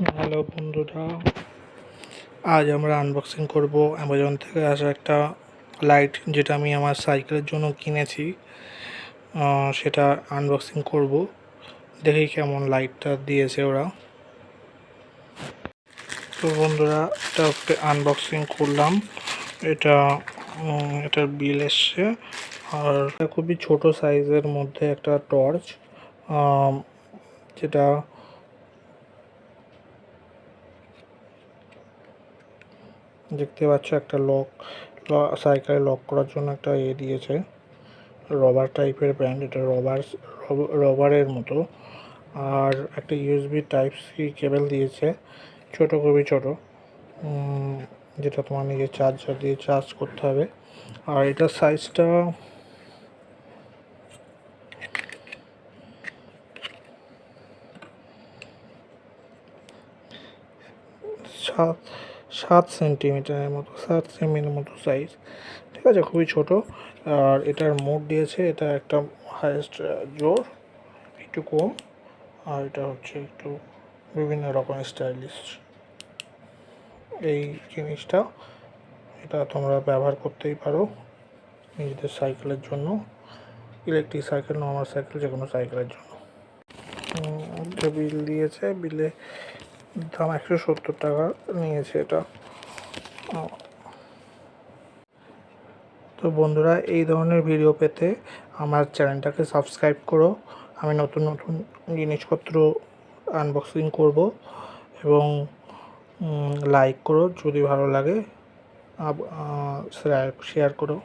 Hello বন্ধুরা, আজ আমরা আনবক্সিং করব অ্যামাজন থেকে আসা একটা লাইট, যেটা আমি আমার সাইকেলের জন্য কিনেছি। সেটা আনবক্সিং করব, দেখি কেমন লাইটটা দিয়েছে ওরা। তো বন্ধুরা, এটা আনবক্সিং করলাম। এটা এটার বিল এসছে, আর খুবই ছোট সাইজের মধ্যে একটা টর্চ, যেটা দেখতে পাচ্ছ। একটা সাইকেলে লক করার জন্য একটা দিয়েছে, রবার টাইপের ব্র্যান্ড। এটা রবারের মতো। আর একটা ইউএসবি টাইপ সি কেবল দিয়েছে, খুবই ছোট, যেটা তোমার নিজের চার্জার দিয়ে চার্জ করতে হবে। আর এটার সাইজটা সাত 7 সেন্টিমিটারের মতো, 7 সেমির মতো সাইজ। ঠিক আছে, খুবই ছোট। আর এটার মোড দিয়েছে, এটা একটা হাইয়েস্ট জোর, একটু কম। আর এটা হচ্ছে একটু বিভিন্ন রকমের স্টাইলিশ এই জিনিসটা। এটা তোমরা ব্যবহার করতেই পারো নিজেদের সাইকেলের জন্য, ইলেকট্রিক সাইকেল, নর্মাল সাইকেল, যে কোনো সাইকেলের জন্য। যে বিল দিয়েছে, বিলে দাম 170 টাকা নিয়েছে এটা। তো বন্ধুরা, এই ধরনের ভিডিও পেতে আমার চ্যানেলটাকে সাবস্ক্রাইব করো। আমি নতুন নতুন জিনিসপত্র আনবক্সিং করব, এবং লাইক করো যদি ভালো লাগে, শেয়ার করো।